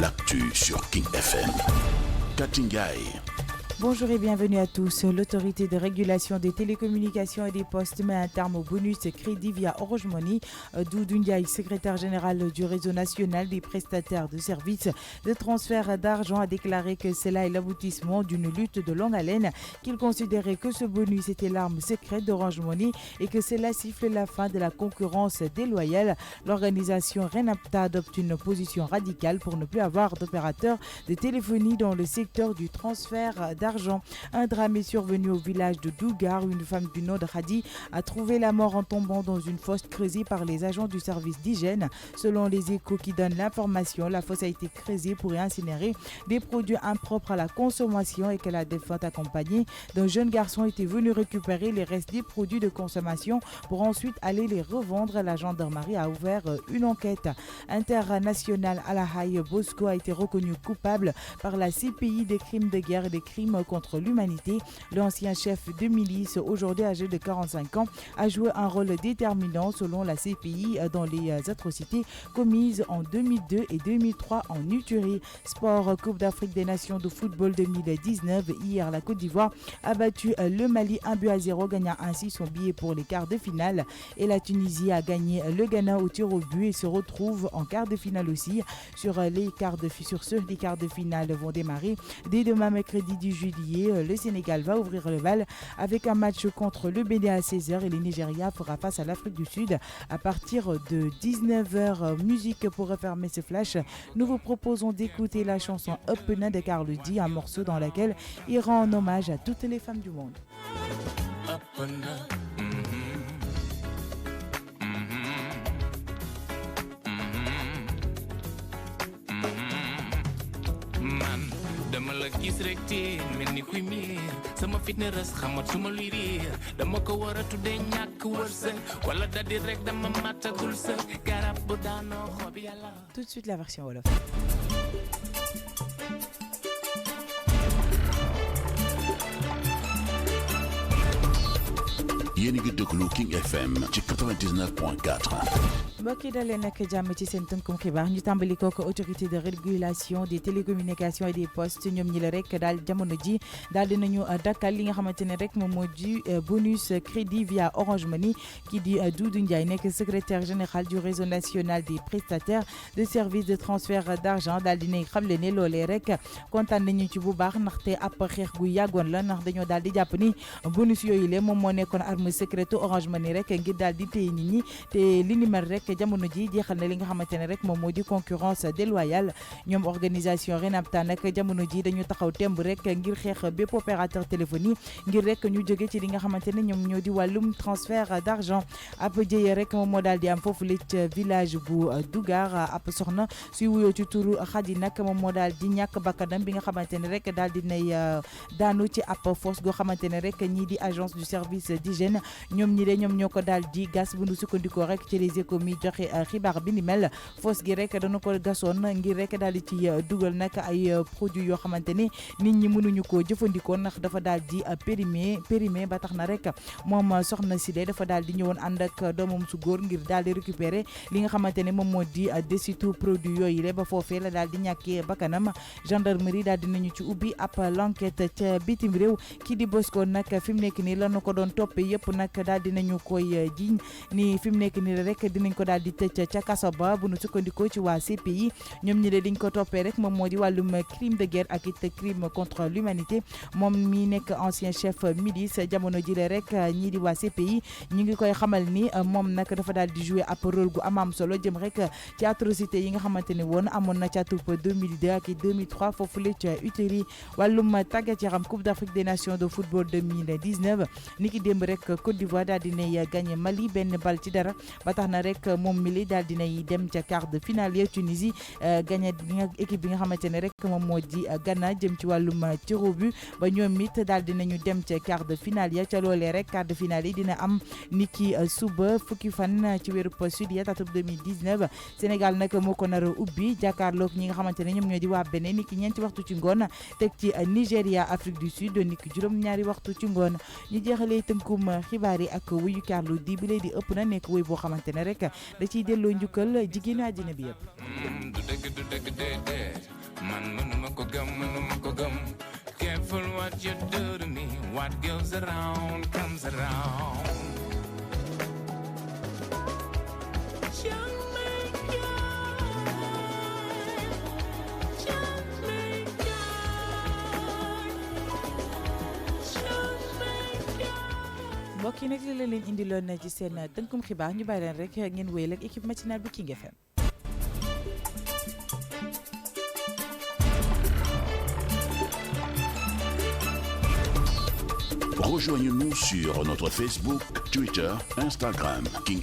l'actu sur King FM. Katingay. Bonjour et bienvenue à tous. L'autorité de régulation des télécommunications et des postes met un terme au bonus crédit via Orange Money. Doudou Ndiaye, secrétaire général du réseau national des prestataires de services de transfert d'argent, a déclaré que cela est l'aboutissement d'une lutte de longue haleine, qu'il considérait que ce bonus était l'arme secrète d'Orange Money et que cela siffle la fin de la concurrence déloyale. L'organisation Renapta adopte une position radicale pour ne plus avoir d'opérateurs de téléphonie dans le secteur du transfert d'argent. Un drame est survenu au village de Dougar où une femme du nom de Hadi a trouvé la mort en tombant dans une fosse creusée par les agents du service d'hygiène. Selon les échos qui donnent l'information, la fosse a été creusée pour y incinérer des produits impropres à la consommation et que la défunte accompagnée d'un jeune garçon était venue récupérer les restes des produits de consommation pour ensuite aller les revendre. La gendarmerie a ouvert une enquête internationale. Alahaï Bosco a été reconnu coupable par la CPI des crimes de guerre et des crimes contre l'humanité. L'ancien chef de milice, aujourd'hui âgé de 45 ans, a joué un rôle déterminant selon la CPI dans les atrocités commises en 2002 et 2003 en Uturie. Sport, Coupe d'Afrique des Nations de football 2019. Hier, la Côte d'Ivoire a battu le Mali 1-0, gagnant ainsi son billet pour les quarts de finale. Et la Tunisie a gagné le Ghana au tir au but et se retrouve en quart de finale aussi. Les quarts de finale vont démarrer dès demain mercredi 10 juillet. Le Sénégal va ouvrir le bal avec un match contre le Bénin à 16h et le Nigeria fera face à l'Afrique du Sud à partir de 19h. Musique pour refermer ce flash. Nous vous proposons d'écouter la chanson Upena de Carlo D, un morceau dans lequel il rend hommage à toutes les femmes du monde. dama la gis rek teen mel ni kuy miir sama fitna ras xamatuma luy riir dama ko war a tuddee ñàkk wërsëg wala dadi rek dama matagul sa garab bu daanoo xob yàlla. Tout de suite la version wolof. yéen a ngi déglu King FM ci 99.4. mbokk yi dalee nag jàmm ci seen tënkum xibaar ñu tàmbali kook autorité de régulation des télécommunications et des postes ñoom ñi la rek daal jamono ji daal dinañu dakkal li nga xamante ne rek moom moo di bonus crédit via Orange Money kii di Doudou Ndiaye nekk secrétaire général du réseau national des prestataires de services de transfert d'argent daal dinay xamle ne loolee rek kontaan nañu ci bu baax ndaxte ab xeex gu yàggoon la ndax dañoo daal di jàpp ni bonus yooyu le moom moo nekkoon arme secrète Orange Money rek ngir daal di téye nit ñi te li ni mel rek jamono ji jeexal na li nga xamante ne rek moom moo di concurrence déloyale. Ñoom organisation Renapta nag jamono ji dañu taxaw temb rek ngir xeex bépp opérateur téléphonie ngir rek ñu jóge ci li nga xamante ne ñoom ñoo di wàllum transfert d'argent. Ab jëye rek moom moo daal di am foofu lit village bu Dougar. Ab soxna suy wuyoo ci turu Xadi nag moom moo daal di ñàkk bakkanam bi nga xamante ne rek daal di nay daanu ci ab fosse goo xamante ne rek ñii di agence du service d'hygiène ñoom ñi de ñoom ñoo ko daal di gas bu nu sukkandikoo rek ci les échos mi joxe xibaar bi ni mel. fosse gi rek dana ko gasoon ngir rek daal di ci dugal nag ay produits yoo xamante ni nit ñi mënuñu koo jëfandikoo ndax dafa daal di périmé ba tax na rek moom soxna si de dafa daal di ñëwoon ànd ak doomam su góor ngir daal di récupérer li nga xamante ne moom moo di desitu produit yooyu le ba foofee la daal di ñàkkee bakkanam. Gendarmerie daal dinañu ci ubbi ab l'enquête ca bitim réew kii di Bosco nag fi mu nekk nii lañu ko doon toppee yëpp nag daal dinañu koy jiiñ ni fi mu nekk nii rek dinañ ko daal di tëj ca kaso ba bu nu sukkandikoo ci waa CPI. ñoom ñi de diñ ko toppee rek moom moo di wàllum crime de guerre ak it crime contre l'humanité. moom mi nekk ancien chef milice jamono jile rek ñii di waa CPI ñu ngi koy xamal ni moom nag dafa daal di jouer ab rôle gu am solo jëm rek ci atrocité yi nga xamante ne woon amoon na ca atub 2002 ak 2003 foofu la ca Uturie. wàllum tàggat yaram Coupe d'Afrique des Nations de football 2019 niki démb rek Côte d'Ivoire daal dinay gagné Mali benn bal ci dara ba tax na rek moom mi daal dinay dem ca quart de finale ya. Tunisie gagné équipe bi nga xamante ne rek moom moo di Ghana jëm ci wàllum tir au but ba ñoom it daal dinañu dem ca quart de finale ya. ca loolee rek quart de finale yi dina am niki suba fukki fan ci weeru juillet atum 2019. Sénégal nag moo ko nar a ubbi jàkkaarloog ñi nga xamante ne ñoom ñoo di waa Bénin niki ñeenti waxtu ci ngoon teg ci Nigéria Afrique du Sud niki juróom-ñaari waxtu ci ngoon. ñu jeexalee tënkum xibaar yi ak wuyu Carlou D bi lay di ëpp na nekk wuy boo xamante ne rek da ciy delloo njukkal jigéenu àddina bi yëpp. Man mënuma ko gëm. Careful what you do to me. What goes around comes around. mbokk yi nag li leen indiloon ci seen tënkum xibaar ñu bàyyi leen rek ngeen wéyal ak équipe matinale bu King FM. Rejoignez-nous sur notre Facebook, Twitter, Instagram, King